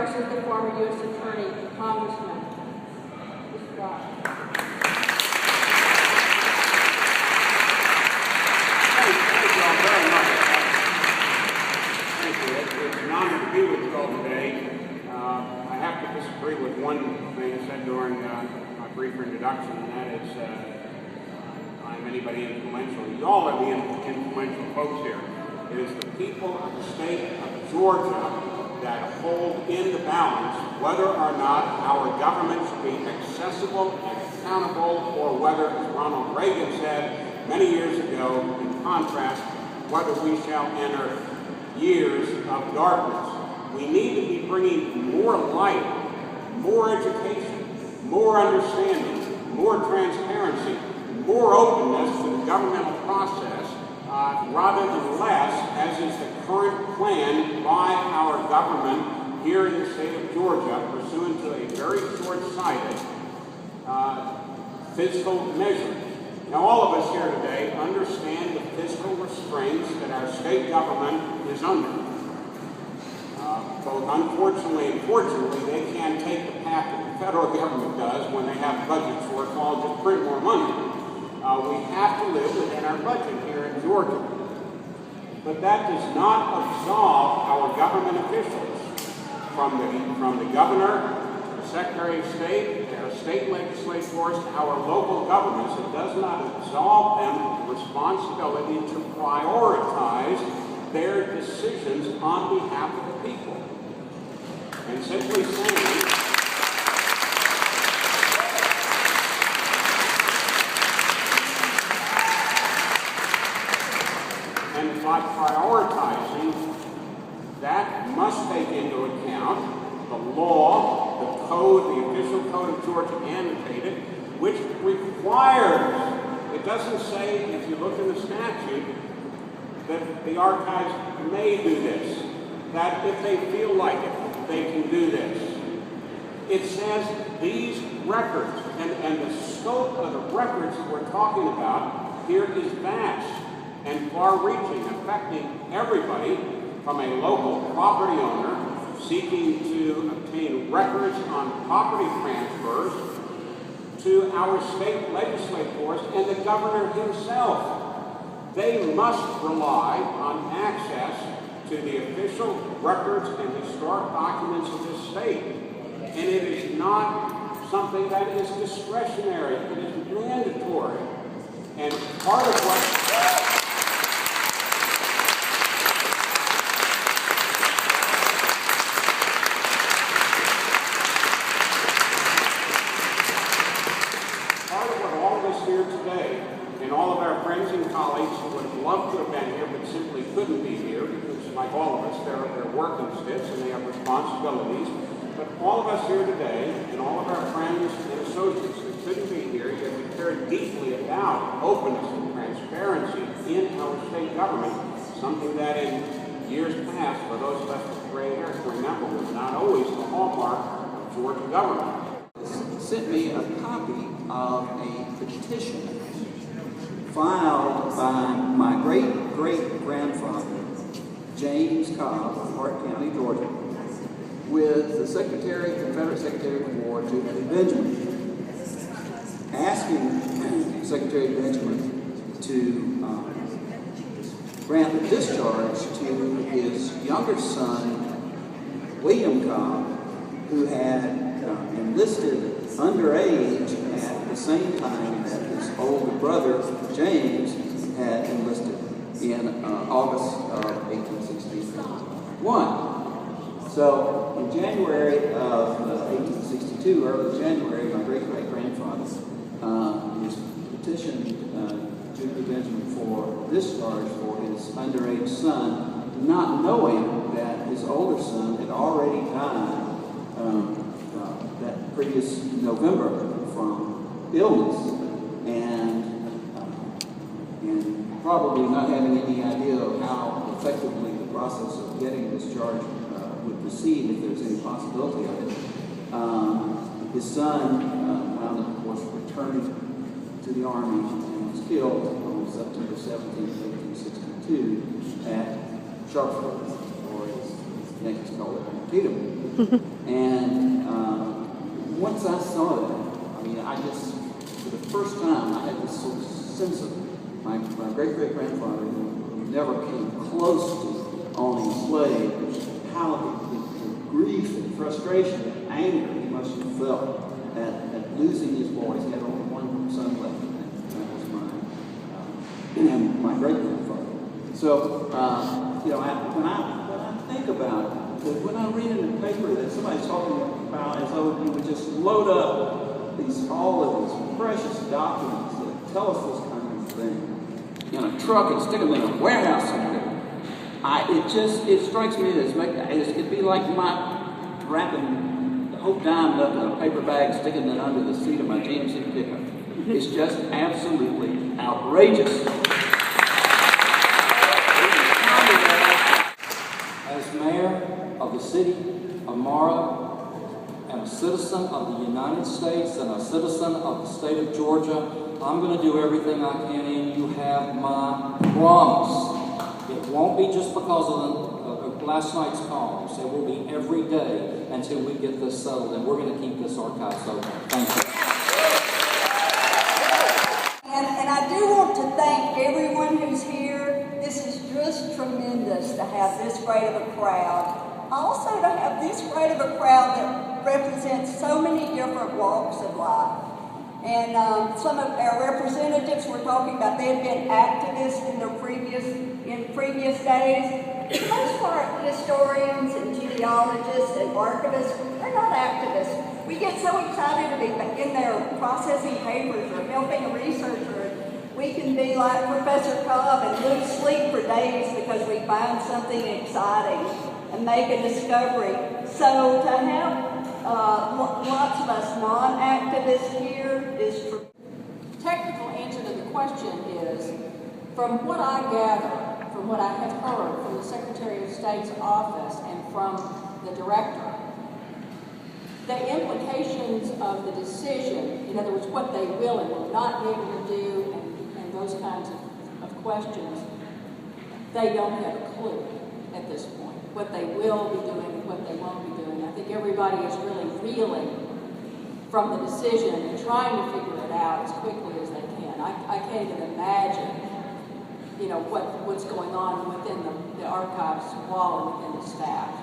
versus the former U.S. Attorney, Congressman. Mr. Dodd. Thank you all very much. Thank you. It's an honor to be with you all today. I have to disagree with one thing said during my brief introduction, and that is I'm anybody influential. You all are the influential folks here. It is the people of the state of Georgia that hold in the balance whether or not our government should be accessible and accountable, or whether, as Ronald Reagan said many years ago, in contrast, whether we shall enter years of darkness. We need to be bringing more light, more education, more understanding, more transparency, more openness to the governmental process, rather than less, as is the current plan by our government here in the state of Georgia, pursuant to a very short-sighted fiscal measure. Now, all of us here today understand the fiscal restraints that our state government is under. Both unfortunately and fortunately, they can't take the path that the federal government does when they have budget shortfalls, just print more money. We have to live within our budget here in Georgia. But that does not absolve our government officials from the governor, the Secretary of State, our state legislators, our local governments. It does not absolve them of the responsibility to prioritize their decisions on behalf of the people. And simply saying, and by prioritizing, that must take into account the law, the code, the official code of Georgia annotated, which requires, it doesn't say, if you look in the statute, that the archives may do this, that if they feel like it, they can do this. It says these records, and the scope of the records that we're talking about here is vast and far-reaching, affecting everybody from a local property owner seeking to obtain records on property transfers to our state legislators and the governor himself. They must rely on access to the official records and historic documents of this state. And it is not something that is discretionary, it is mandatory. And part of what all of us here today, and all of our friends and colleagues who would have loved to have been here but simply couldn't be here, because like all of us, they're working stiffs and they have responsibilities. But all of us here today, and all of our friends and associates who couldn't be here, yet we care deeply about openness and transparency in our state government, something that in years past, for those of us with gray hair to remember, was not always the hallmark of Georgia government. Sent me a copy of a petition filed by my great-great-grandfather, James Cobb of Hart County, Georgia, with the Confederate Secretary of War, Jubilee Benjamin, asking Secretary Benjamin to grant the discharge to his younger son, William Cobb, who had enlisted underage at the same time that his older brother, James, had enlisted in August of 1861. So in January of 1862, early January, my great-great-grandfather petitioned Jubilee Benjamin for discharge for his underage son, not knowing that his older son had already died that previous November from illness, and probably not having any idea of how effectively the process of getting discharged would proceed, if there's any possibility of it. His son wound up, of course, returning to the Army and was killed on September 17, 1862 at Sharpsburg, or his name is called Antietam. once I saw that, I mean, I just, for the first time, I had this sort of sense of my great-great-grandfather, who never came close to owning a slave, how the grief and frustration and anger he must have felt at losing his boys. He had only one son left, and that was mine, and my great-grandfather. So, you know, when I think about it, when I read in the paper that somebody's talking about as though you would just load up all of these precious documents that tell us this kind of thing in a truck and stick them in a warehouse somewhere, it strikes me as it'd be like my wrapping the whole dime up in a paper bag, sticking it under the seat of my GMC pickup. It's just absolutely outrageous. As mayor of the city of Mara, and a citizen of the United States and a citizen of the state of Georgia, I'm going to do everything I can, and you have my promise. It won't be just because of last night's calls. It will be every day until we get this settled, and we're going to keep this archives open. Thank you. And I do want to thank everyone who's here. This is just tremendous to have this great of a crowd. Also to have this great of a crowd that represents so many different walks of life. And some of our representatives were talking about they had been activists in previous days. For the most part, historians and genealogists and archivists, they're not activists. We get so excited to be in there processing papers or helping a researcher. We can be like Professor Cobb and lose sleep for days because we find something exciting and make a discovery. So to have lots of us non-activists here is true. Technical answer to the question is, from what I gather, from what I have heard from the Secretary of State's office and from the director, the implications of the decision, in other words, what they will and will not be able to do, and those kinds of questions, they don't have a clue at this point. What they will be doing and what they won't be doing. I think everybody is really reeling from the decision and trying to figure it out as quickly as they can. I can't even imagine, you know, what's going on within the archives wall and within the staff.